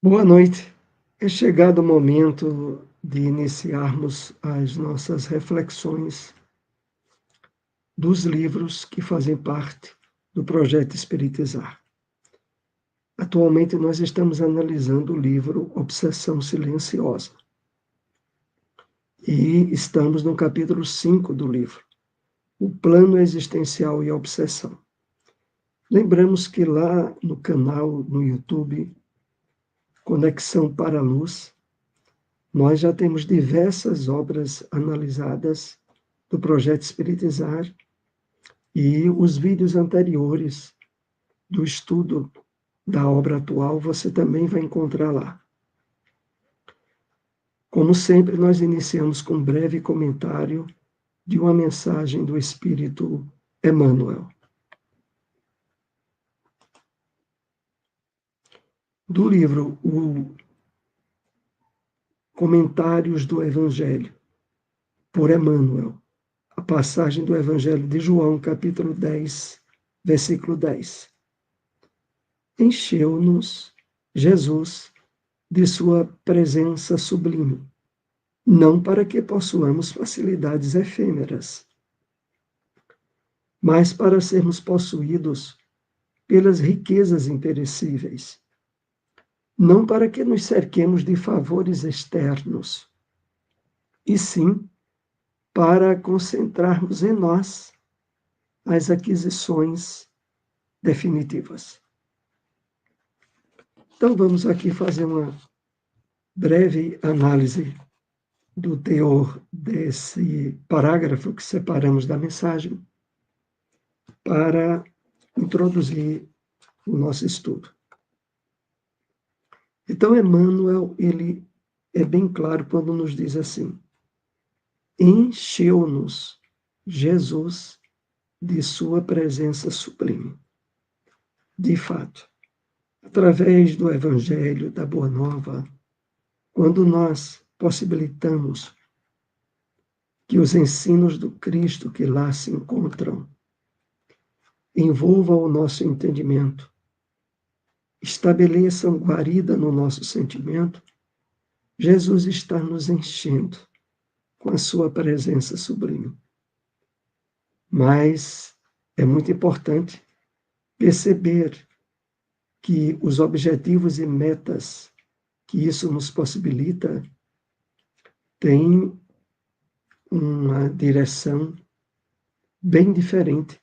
Boa noite. É chegado o momento de iniciarmos as nossas reflexões dos livros que fazem parte do projeto Espiritizar. Atualmente nós estamos analisando o livro Obsessão Silenciosa e estamos no capítulo 5 do livro, O Plano Existencial e a Obsessão. Lembramos que lá no canal, no YouTube, Conexão para a Luz, nós já temos diversas obras analisadas do projeto Espiritizar e os vídeos anteriores do estudo da obra atual você também vai encontrar lá. Como sempre, nós iniciamos com um breve comentário de uma mensagem do Espírito Emmanuel. Do livro Comentários do Evangelho, por Emmanuel, a passagem do Evangelho de João, capítulo 10, versículo 10. Encheu-nos Jesus de sua presença sublime, não para que possuamos facilidades efêmeras, mas para sermos possuídos pelas riquezas imperecíveis, não para que nos cerquemos de favores externos, e sim para concentrarmos em nós as aquisições definitivas. Então vamos aqui fazer uma breve análise do teor desse parágrafo que separamos da mensagem para introduzir o nosso estudo. Então, Emmanuel, ele é bem claro quando nos diz assim: encheu-nos Jesus de sua presença sublime. De fato, através do Evangelho, da Boa Nova, quando nós possibilitamos que os ensinos do Cristo que lá se encontram envolvam o nosso entendimento, estabeleçam guarida no nosso sentimento, Jesus está nos enchendo com a sua presença sublime. Mas é muito importante perceber que os objetivos e metas que isso nos possibilita têm uma direção bem diferente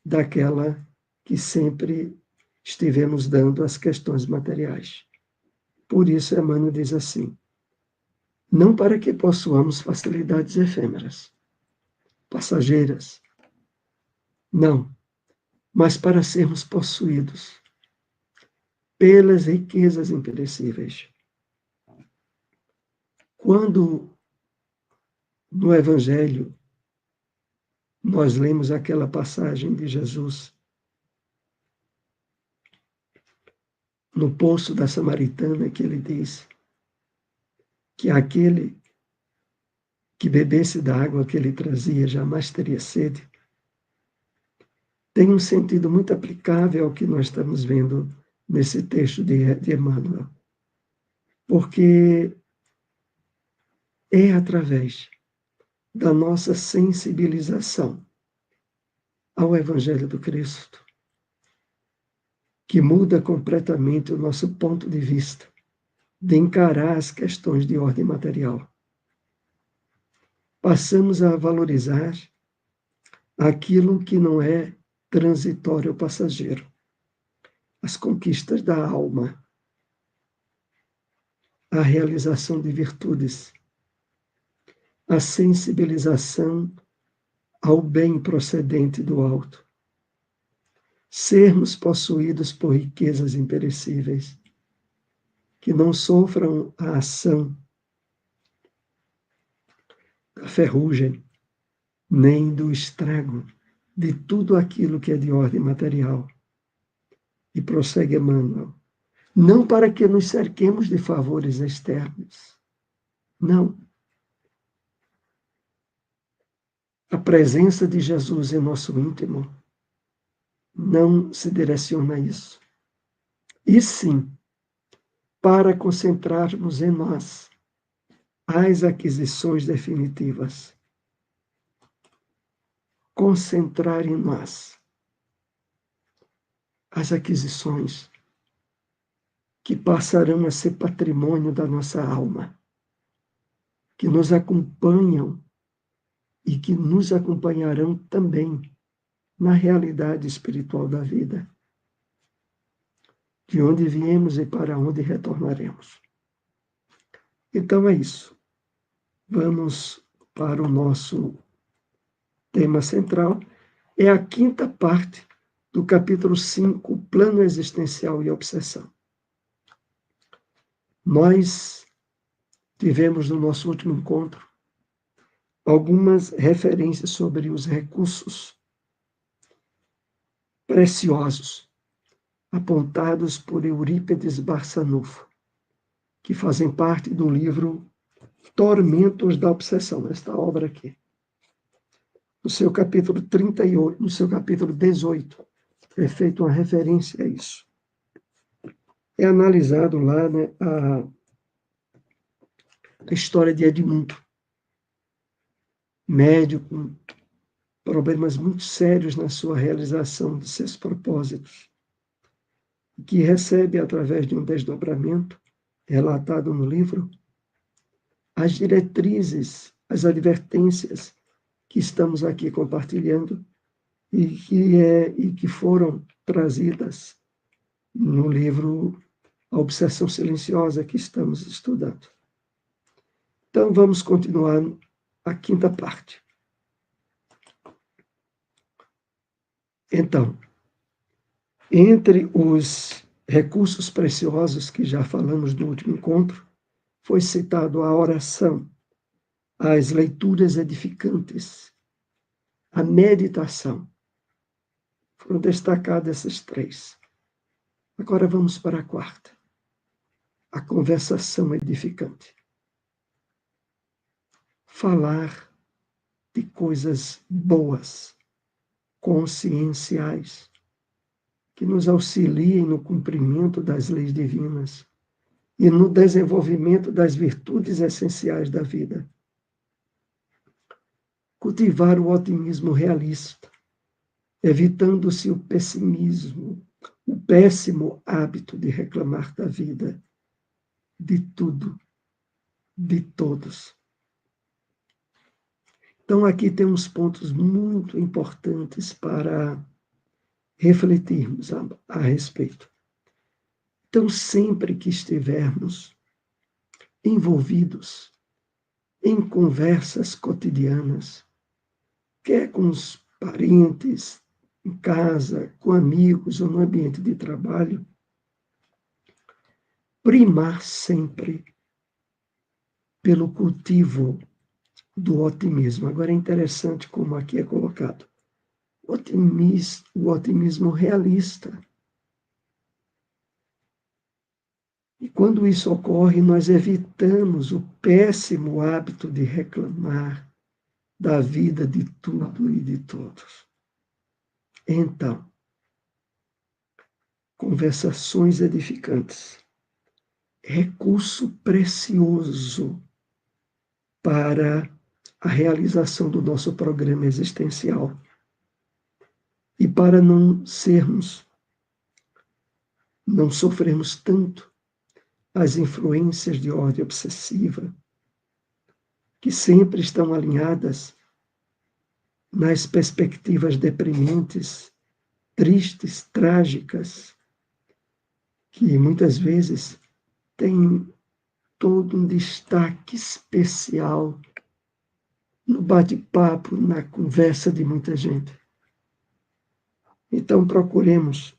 daquela que sempre estivemos dando às questões materiais. Por isso, Emmanuel diz assim: não para que possuamos facilidades efêmeras, passageiras, não, mas para sermos possuídos pelas riquezas imperecíveis. Quando no Evangelho nós lemos aquela passagem de Jesus no poço da Samaritana, que ele diz que aquele que bebesse da água que ele trazia jamais teria sede, tem um sentido muito aplicável ao que nós estamos vendo nesse texto de Emmanuel. Porque é através da nossa sensibilização ao Evangelho do Cristo que muda completamente o nosso ponto de vista de encarar as questões de ordem material. Passamos a valorizar aquilo que não é transitório ou passageiro, as conquistas da alma, a realização de virtudes, a sensibilização ao bem procedente do alto, sermos possuídos por riquezas imperecíveis, que não sofram a ação da ferrugem, nem do estrago de tudo aquilo que é de ordem material. E prossegue Emmanuel: não para que nos cerquemos de favores externos, não. A presença de Jesus em nosso íntimo não se direciona a isso. E sim, para concentrarmos em nós as aquisições definitivas. Concentrar em nós as aquisições que passarão a ser patrimônio da nossa alma, que nos acompanham e que nos acompanharão também na realidade espiritual da vida, de onde viemos e para onde retornaremos. Então é isso. Vamos para o nosso tema central. É a quinta parte do capítulo 5, Plano Existencial e Obsessão. Nós tivemos no nosso último encontro algumas referências sobre os recursos preciosos apontados por Eurípides Barçanufo, que fazem parte do livro Tormentos da Obsessão, esta obra aqui. No seu capítulo 38, no seu capítulo 18, é feita uma referência a isso. É analisado lá, né, a história de Edmundo, médico com problemas muito sérios na sua realização de seus propósitos, que recebe, através de um desdobramento relatado no livro, as diretrizes, as advertências que estamos aqui compartilhando e que foram trazidas no livro A Obsessão Silenciosa que estamos estudando. Então, vamos continuar a quinta parte. Então, entre os recursos preciosos que já falamos no último encontro, foi citado a oração, as leituras edificantes, a meditação. Foram destacadas essas três. Agora vamos para a quarta, a conversação edificante. Falar de coisas boas, conscienciais, que nos auxiliem no cumprimento das leis divinas e no desenvolvimento das virtudes essenciais da vida. Cultivar o otimismo realista, evitando-se o pessimismo, o péssimo hábito de reclamar da vida, de tudo, de todos. Então, aqui tem uns pontos muito importantes para refletirmos a respeito. Então, sempre que estivermos envolvidos em conversas cotidianas, quer com os parentes, em casa, com amigos ou no ambiente de trabalho, primar sempre pelo cultivo do otimismo. Agora é interessante como aqui é colocado. O otimismo realista. E quando isso ocorre, nós evitamos o péssimo hábito de reclamar da vida de tudo e de todos. Então, conversações edificantes, recurso precioso para a realização do nosso programa existencial. E para não sofrermos tanto as influências de ordem obsessiva, que sempre estão alinhadas nas perspectivas deprimentes, tristes, trágicas, que muitas vezes têm todo um destaque especial no bate-papo, na conversa de muita gente. Então, procuremos.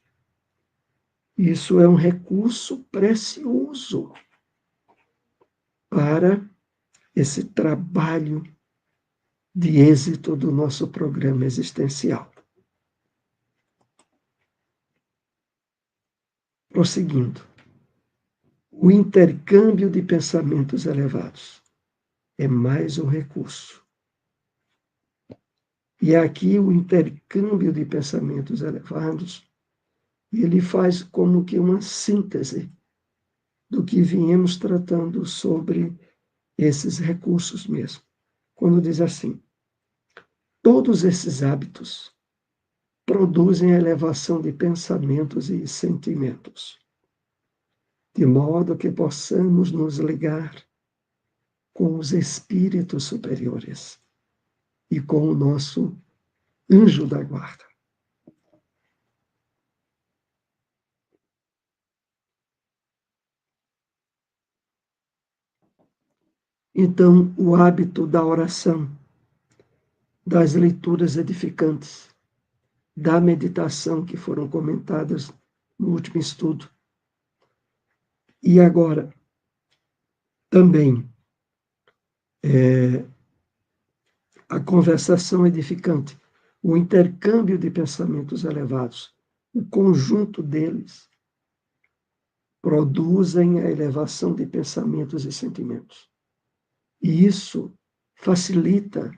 Isso é um recurso precioso para esse trabalho de êxito do nosso programa existencial. Prosseguindo, o intercâmbio de pensamentos elevados é mais um recurso. E aqui o intercâmbio de pensamentos elevados, ele faz como que uma síntese do que viemos tratando sobre esses recursos mesmo. Quando diz assim: todos esses hábitos produzem a elevação de pensamentos e sentimentos, de modo que possamos nos ligar com os espíritos superiores e com o nosso anjo da guarda. Então, o hábito da oração, das leituras edificantes, da meditação que foram comentadas no último estudo. E agora, também, a conversação edificante, o intercâmbio de pensamentos elevados, o conjunto deles produzem a elevação de pensamentos e sentimentos. E isso facilita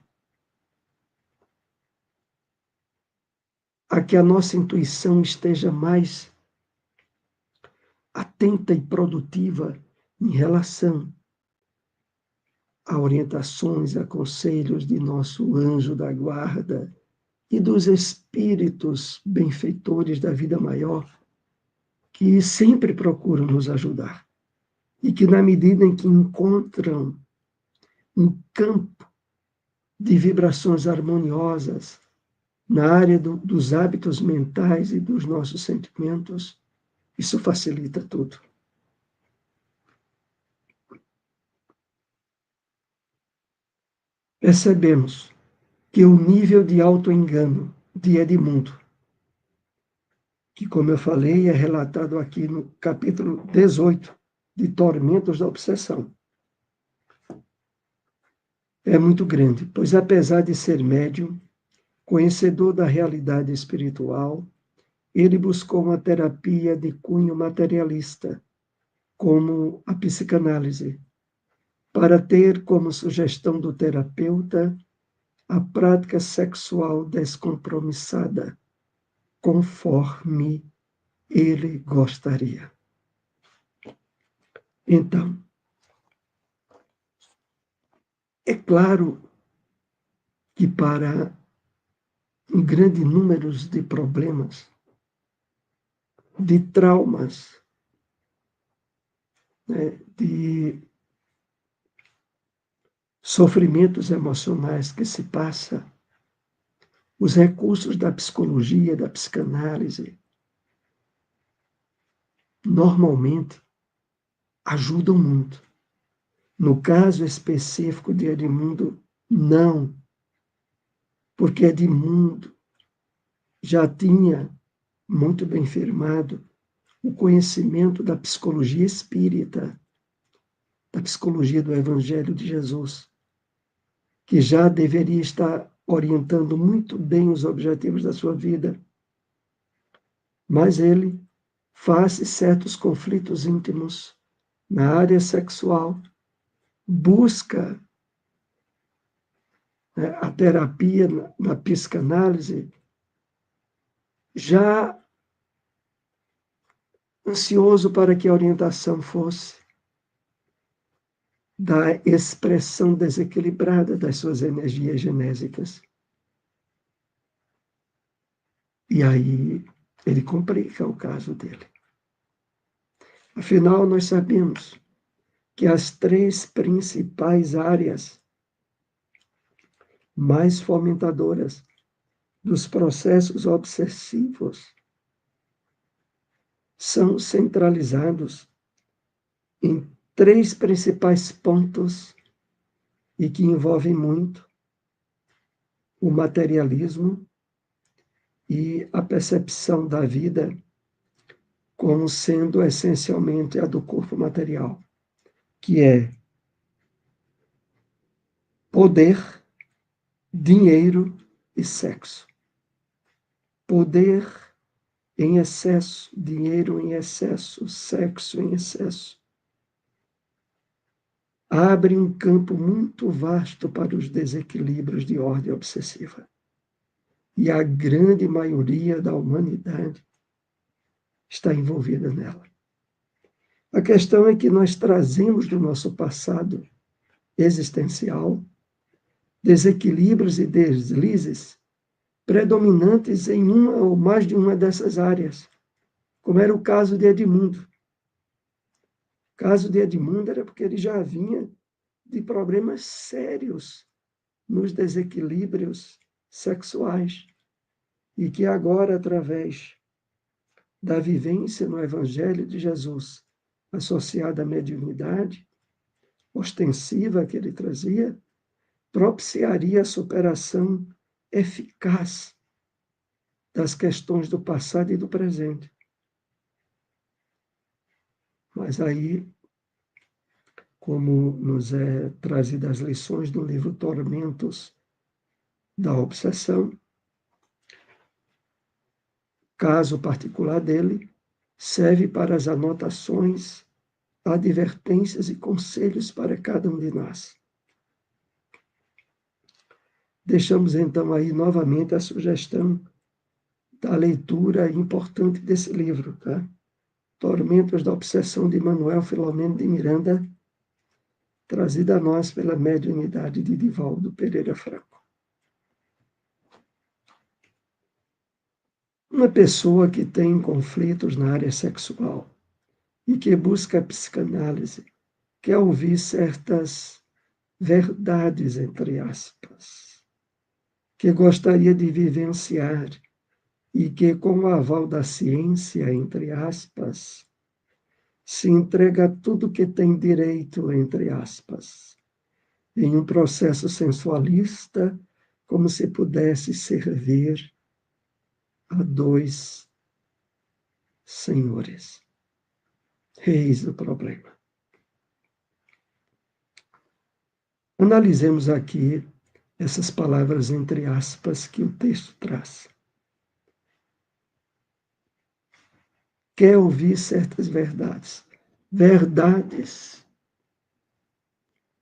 a que a nossa intuição esteja mais atenta e produtiva em relação a orientações, a conselhos de nosso anjo da guarda e dos espíritos benfeitores da vida maior, que sempre procuram nos ajudar e que, na medida em que encontram um campo de vibrações harmoniosas na área dos hábitos mentais e dos nossos sentimentos, isso facilita tudo. Percebemos que o nível de autoengano de Edmundo, que, como eu falei, é relatado aqui no capítulo 18, de Tormentos da Obsessão, é muito grande, pois apesar de ser médium, conhecedor da realidade espiritual, ele buscou uma terapia de cunho materialista, como a psicanálise, para ter como sugestão do terapeuta a prática sexual descompromissada, conforme ele gostaria. Então, é claro que para um grande número de problemas, de traumas, né, de sofrimentos emocionais que se passa, os recursos da psicologia, da psicanálise, normalmente ajudam muito. No caso específico de Edmundo, não, porque Edmundo já tinha muito bem firmado o conhecimento da psicologia espírita, da psicologia do Evangelho de Jesus, que já deveria estar orientando muito bem os objetivos da sua vida. Mas ele, face certos conflitos íntimos na área sexual, busca, né, a terapia na psicanálise, já ansioso para que a orientação fosse da expressão desequilibrada das suas energias genésicas. E aí ele complica o caso dele. Afinal, nós sabemos que as três principais áreas mais fomentadoras dos processos obsessivos são centralizados em três principais pontos e que envolvem muito o materialismo e a percepção da vida como sendo essencialmente a do corpo material, que é poder, dinheiro e sexo. Poder em excesso, dinheiro em excesso, sexo em excesso. Abre um campo muito vasto para os desequilíbrios de ordem obsessiva. E a grande maioria da humanidade está envolvida nela. A questão é que nós trazemos do nosso passado existencial desequilíbrios e deslizes predominantes em uma ou mais de uma dessas áreas, como era o caso de Edmundo. O caso de Edmundo era porque ele já vinha de problemas sérios nos desequilíbrios sexuais e que agora, através da vivência no Evangelho de Jesus, associada à mediunidade ostensiva que ele trazia, propiciaria a superação eficaz das questões do passado e do presente. Mas aí, como nos é trazida as lições do livro Tormentos da Obsessão, caso particular dele, serve para as anotações, advertências e conselhos para cada um de nós. Deixamos então aí novamente a sugestão da leitura importante desse livro, tá? Tormentos da Obsessão, de Manuel Filomeno de Miranda, trazida a nós pela mediunidade de Divaldo Pereira Franco. Uma pessoa que tem conflitos na área sexual e que busca a psicanálise quer ouvir certas verdades, entre aspas, que gostaria de vivenciar e que, com o aval da ciência, entre aspas, se entrega a tudo que tem direito, entre aspas, em um processo sensualista, como se pudesse servir a dois senhores. Eis o problema. Analisemos aqui essas palavras entre aspas que o texto traz. Quer ouvir certas verdades. Verdades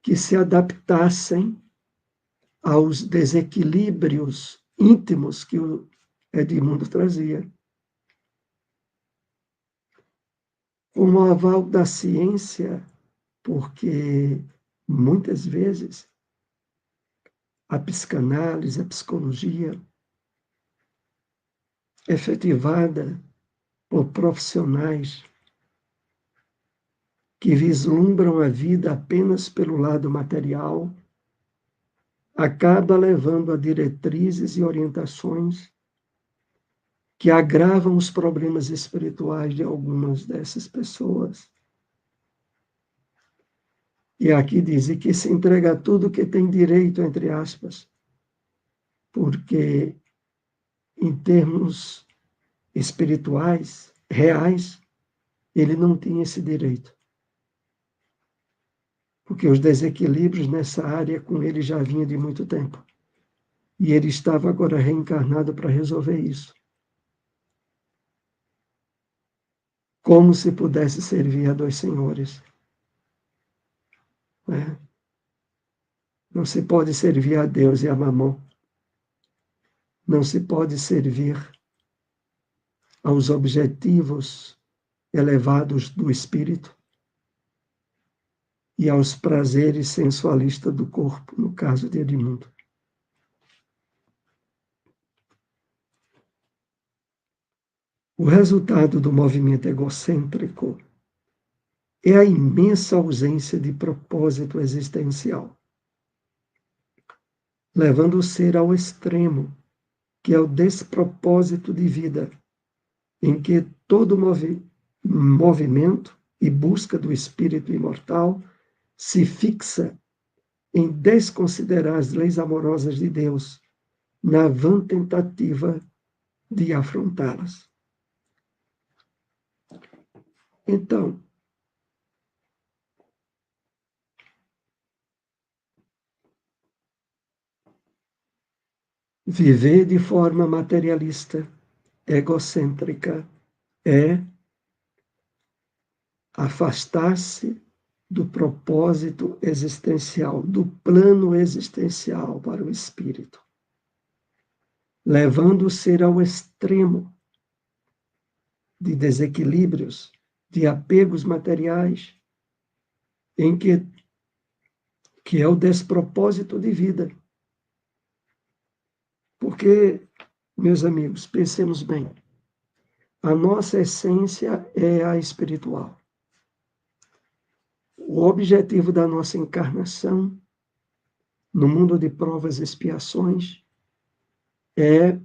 que se adaptassem aos desequilíbrios íntimos que o Edmundo trazia. Com o aval da ciência, porque muitas vezes a psicanálise, a psicologia, efetivada por profissionais que vislumbram a vida apenas pelo lado material, acaba levando a diretrizes e orientações que agravam os problemas espirituais de algumas dessas pessoas. E aqui diz que se entrega a tudo que tem direito, entre aspas, porque em termos espirituais, reais, ele não tinha esse direito. Porque os desequilíbrios nessa área com ele já vinha de muito tempo. E ele estava agora reencarnado para resolver isso. Como se pudesse servir a dois senhores. Né? Não se pode servir a Deus e a Mamon. Não se pode servir aos objetivos elevados do espírito e aos prazeres sensualistas do corpo, no caso de Edmundo. O resultado do movimento egocêntrico é a imensa ausência de propósito existencial, levando o ser ao extremo, que é o despropósito de vida, em que todo movimento e busca do espírito imortal se fixa em desconsiderar as leis amorosas de Deus, na vã tentativa de afrontá-las. Então, viver de forma materialista, egocêntrica, é afastar-se do propósito existencial, do plano existencial para o espírito, levando o ser ao extremo de desequilíbrios de apegos materiais, em que é o despropósito de vida. Porque, meus amigos, pensemos bem, a nossa essência é a espiritual. O objetivo da nossa encarnação no mundo de provas e expiações é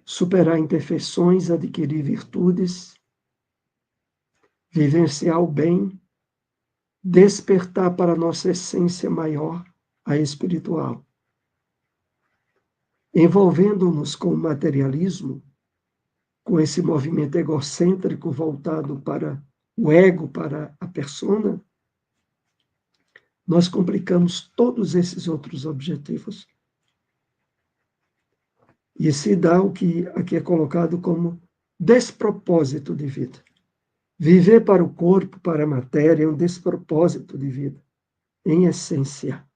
superar imperfeições, adquirir virtudes, vivenciar o bem, despertar para a nossa essência maior, a espiritual. Envolvendo-nos com o materialismo, com esse movimento egocêntrico voltado para o ego, para a persona, nós complicamos todos esses outros objetivos. E se dá o que aqui é colocado como despropósito de vida. Viver para o corpo, para a matéria, é um despropósito de vida, em essência.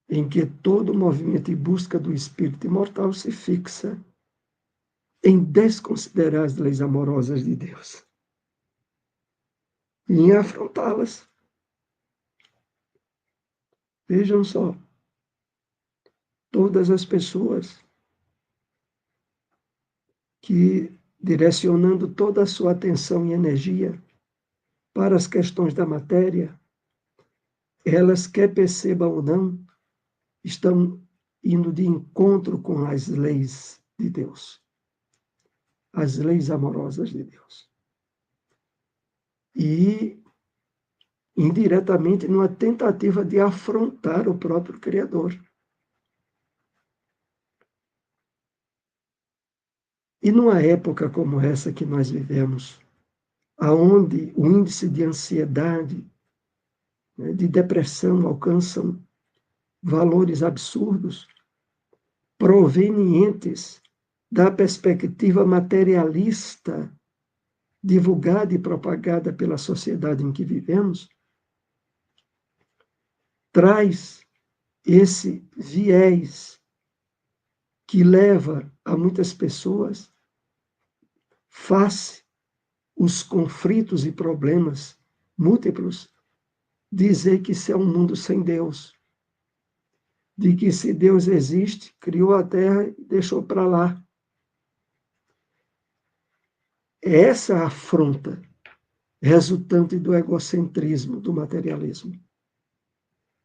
Em que todo movimento em busca do espírito imortal se fixa em desconsiderar as leis amorosas de Deus e em afrontá-las. Vejam só, todas as pessoas que, direcionando toda a sua atenção e energia para as questões da matéria, elas, quer percebam ou não, estão indo de encontro com as leis de Deus, as leis amorosas de Deus. E, indiretamente, numa tentativa de afrontar o próprio Criador. E numa época como essa que nós vivemos, aonde o índice de ansiedade, de depressão alcançam valores absurdos, provenientes da perspectiva materialista divulgada e propagada pela sociedade em que vivemos, traz esse viés que leva a muitas pessoas, face os conflitos e problemas múltiplos, dizer que isso é um mundo sem Deus, de que se Deus existe, criou a Terra e deixou para lá. Essa afronta resultante do egocentrismo, do materialismo,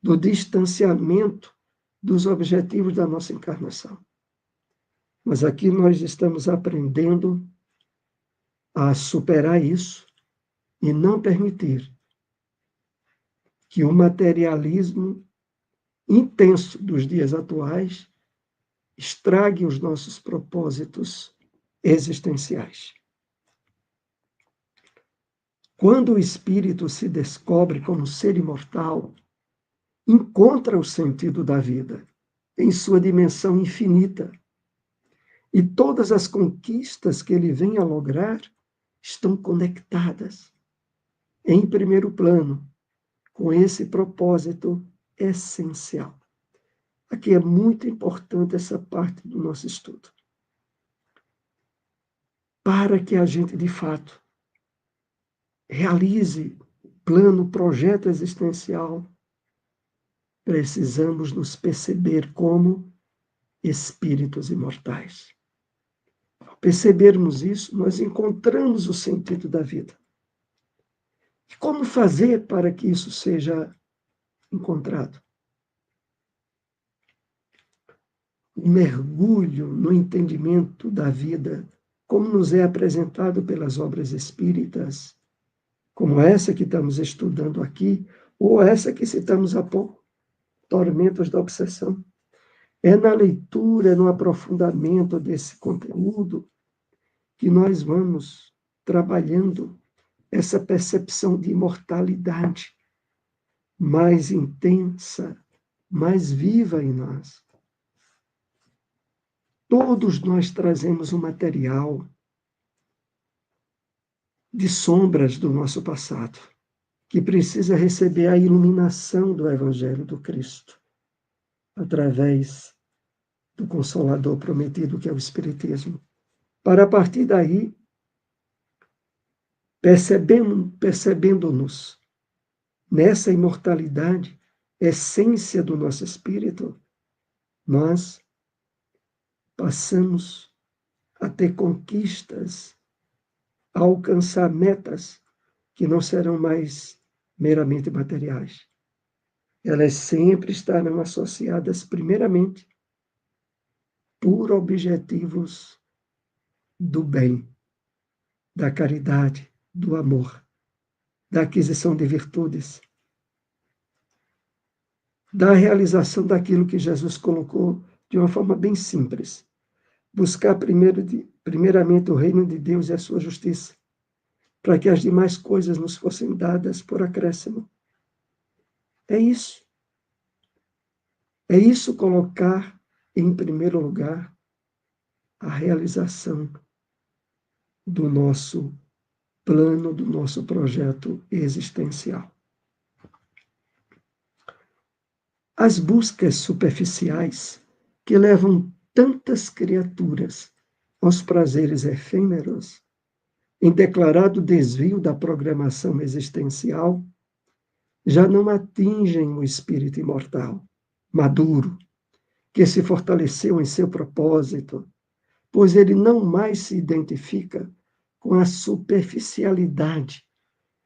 do distanciamento dos objetivos da nossa encarnação. Mas aqui nós estamos aprendendo a superar isso e não permitir que o materialismo intenso dos dias atuais estrague os nossos propósitos existenciais. Quando o espírito se descobre como ser imortal, encontra o sentido da vida em sua dimensão infinita. E todas as conquistas que ele vem a lograr estão conectadas, em primeiro plano, com esse propósito essencial. Aqui é muito importante essa parte do nosso estudo. Para que a gente, de fato, realize o plano, o projeto existencial, precisamos nos perceber como espíritos imortais. Ao percebermos isso, nós encontramos o sentido da vida. E como fazer para que isso seja encontrado? O mergulho no entendimento da vida, como nos é apresentado pelas obras espíritas, como essa que estamos estudando aqui, ou essa que citamos há pouco, Tormentos da Obsessão. É na leitura, no aprofundamento desse conteúdo, que nós vamos trabalhando essa percepção de imortalidade mais intensa, mais viva em nós. Todos nós trazemos um material de sombras do nosso passado, que precisa receber a iluminação do Evangelho do Cristo, através do Consolador prometido, que é o Espiritismo, para a partir daí percebendo-nos nessa imortalidade, essência do nosso espírito, nós passamos a ter conquistas, a alcançar metas que não serão mais meramente materiais. Elas sempre estarão associadas, primeiramente, por objetivos do bem, da caridade, do amor, da aquisição de virtudes, da realização daquilo que Jesus colocou de uma forma bem simples. Buscar primeiramente o reino de Deus e a sua justiça, para que as demais coisas nos fossem dadas por acréscimo. É isso. É isso colocar em primeiro lugar a realização do nosso plano, do nosso projeto existencial. As buscas superficiais que levam tantas criaturas aos prazeres efêmeros, em declarado desvio da programação existencial, já não atingem o espírito imortal, maduro, que se fortaleceu em seu propósito, pois ele não mais se identifica com a superficialidade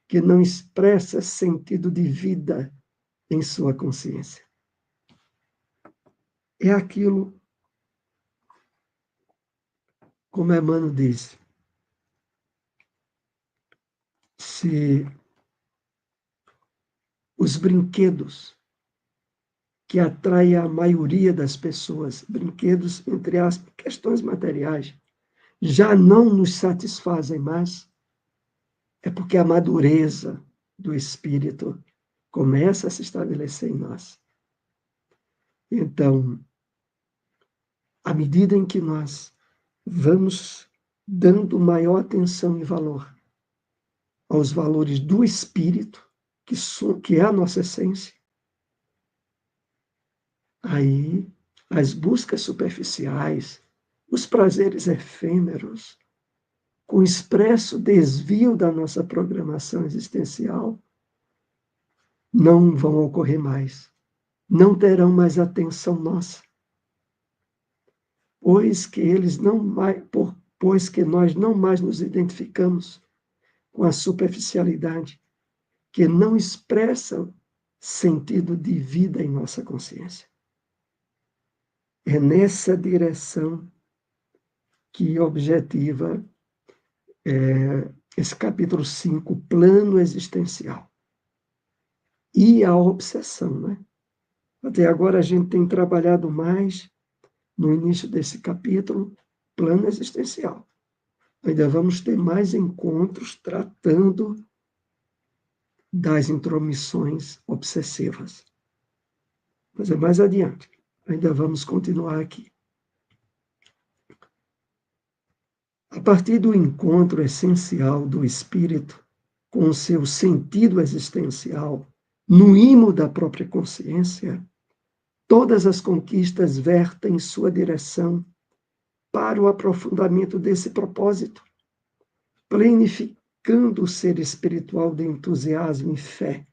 que não expressa sentido de vida em sua consciência. É aquilo, como Emmanuel diz, se os brinquedos que atraem a maioria das pessoas, brinquedos, entre as questões materiais, já não nos satisfazem mais, é porque a madureza do espírito começa a se estabelecer em nós. Então, à medida em que nós vamos dando maior atenção e valor aos valores do espírito, que é a nossa essência, aí as buscas superficiais, os prazeres efêmeros, com expresso desvio da nossa programação existencial, não vão ocorrer mais, não terão mais atenção nossa, pois que nós não mais nos identificamos com a superficialidade que não expressa sentido de vida em nossa consciência. É nessa direção que objetiva esse capítulo 5, plano existencial. E a obsessão, né? Até agora a gente tem trabalhado mais, no início desse capítulo, plano existencial. Ainda vamos ter mais encontros tratando das intromissões obsessivas. Mas é mais adiante. Ainda vamos continuar aqui. A partir do encontro essencial do espírito com o seu sentido existencial, no imo da própria consciência, todas as conquistas vertem em sua direção para o aprofundamento desse propósito, planificando o ser espiritual de entusiasmo e fé,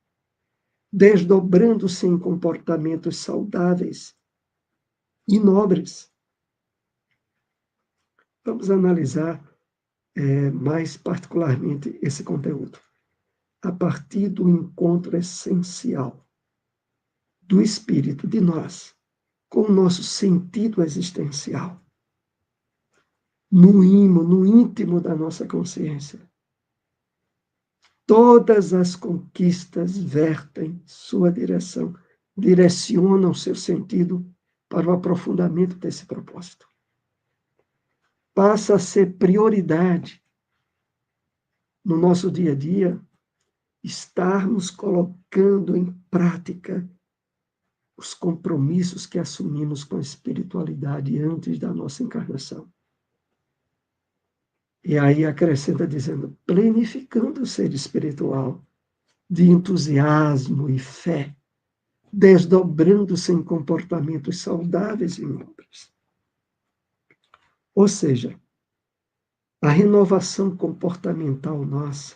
desdobrando-se em comportamentos saudáveis e nobres. Vamos analisar mais particularmente esse conteúdo. A partir do encontro essencial do espírito de nós com o nosso sentido existencial, no imo, no íntimo da nossa consciência, todas as conquistas vertem sua direção, direcionam seu sentido para o aprofundamento desse propósito. Passa a ser prioridade no nosso dia a dia estarmos colocando em prática os compromissos que assumimos com a espiritualidade antes da nossa encarnação. E aí acrescenta dizendo, planificando o ser espiritual de entusiasmo e fé, desdobrando-se em comportamentos saudáveis e nobres. Ou seja, a renovação comportamental nossa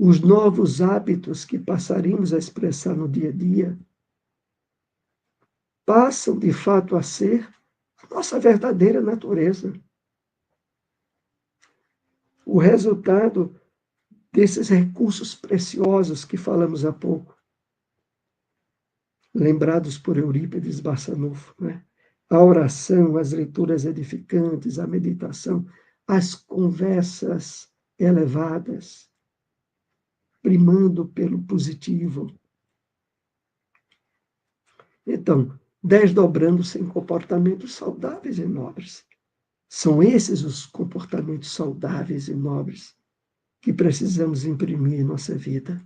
os novos hábitos que passaremos a expressar no dia a dia, passam de fato a ser a nossa verdadeira natureza. O resultado desses recursos preciosos que falamos há pouco, lembrados por Eurípides Barçanufo, né? A oração, as leituras edificantes, a meditação, as conversas elevadas, primando pelo positivo. Então, desdobrando-se em comportamentos saudáveis e nobres. São esses os comportamentos saudáveis e nobres que precisamos imprimir em nossa vida.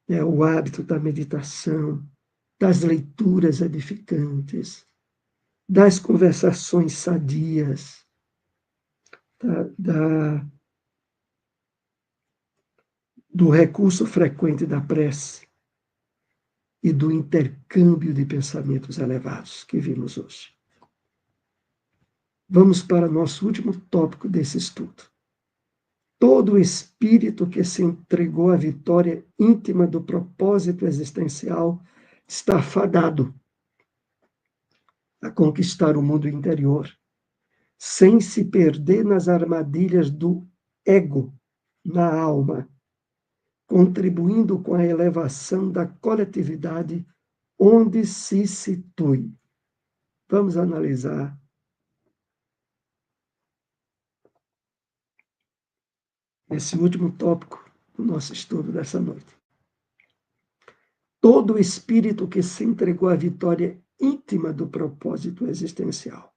É o hábito da meditação, das leituras edificantes, das conversações sadias, do recurso frequente da prece e do intercâmbio de pensamentos elevados que vimos hoje. Vamos para nosso último tópico desse estudo. Todo espírito que se entregou à vitória íntima do propósito existencial está fadado a conquistar o mundo interior, sem se perder nas armadilhas do ego na alma, contribuindo com a elevação da coletividade onde se situe. Vamos analisar esse último tópico do nosso estudo dessa noite. Todo espírito que se entregou à vitória íntima do propósito existencial.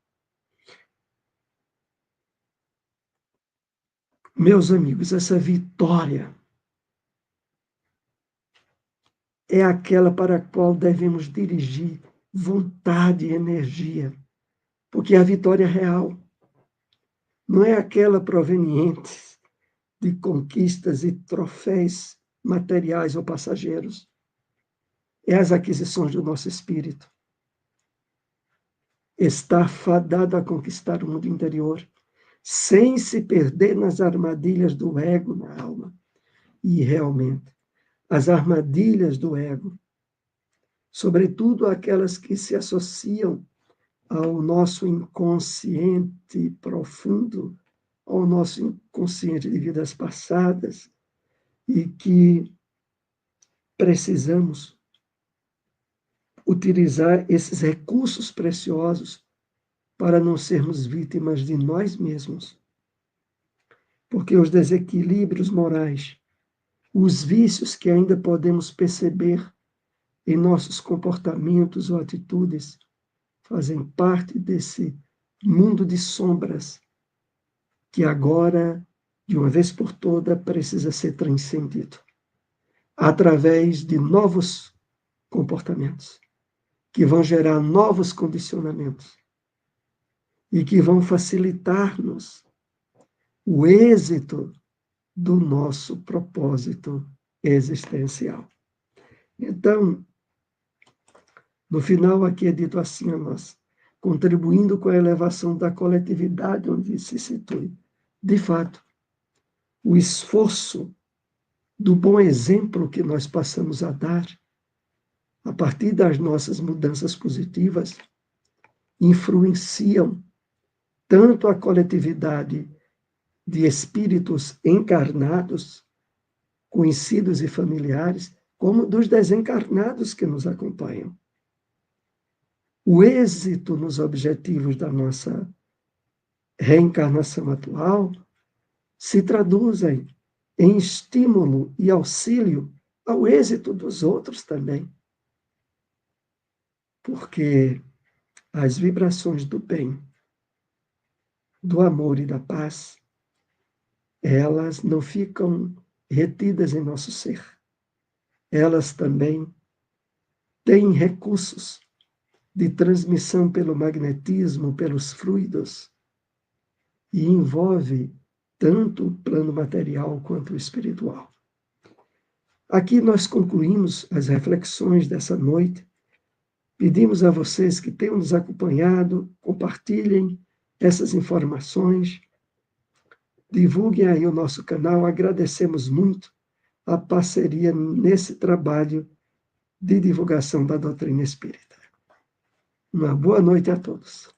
Meus amigos, essa vitória é aquela para a qual devemos dirigir vontade e energia, porque a vitória real não é aquela proveniente de conquistas e troféus materiais ou passageiros, é as aquisições do nosso espírito. Está fadado a conquistar o mundo interior, sem se perder nas armadilhas do ego na alma. E realmente, as armadilhas do ego, sobretudo aquelas que se associam ao nosso inconsciente profundo, ao nosso inconsciente de vidas passadas, e que precisamos utilizar esses recursos preciosos para não sermos vítimas de nós mesmos. Porque os desequilíbrios morais, os vícios que ainda podemos perceber em nossos comportamentos ou atitudes, fazem parte desse mundo de sombras que agora, de uma vez por toda, precisa ser transcendido através de novos comportamentos que vão gerar novos condicionamentos e que vão facilitar-nos o êxito do nosso propósito existencial. Então, no final aqui é dito assim a nós, contribuindo com a elevação da coletividade onde se situe. De fato, o esforço do bom exemplo que nós passamos a dar, a partir das nossas mudanças positivas, influenciam tanto a coletividade de espíritos encarnados, conhecidos e familiares, como dos desencarnados que nos acompanham. O êxito nos objetivos da nossa reencarnação atual se traduzem em estímulo e auxílio ao êxito dos outros também. Porque as vibrações do bem, do amor e da paz, elas não ficam retidas em nosso ser. Elas também têm recursos de transmissão pelo magnetismo, pelos fluidos, e envolve tanto o plano material quanto o espiritual. Aqui nós concluímos as reflexões dessa noite. Pedimos a vocês que tenham nos acompanhado, compartilhem essas informações, divulguem aí o nosso canal. Agradecemos muito a parceria nesse trabalho de divulgação da doutrina espírita. Uma boa noite a todos.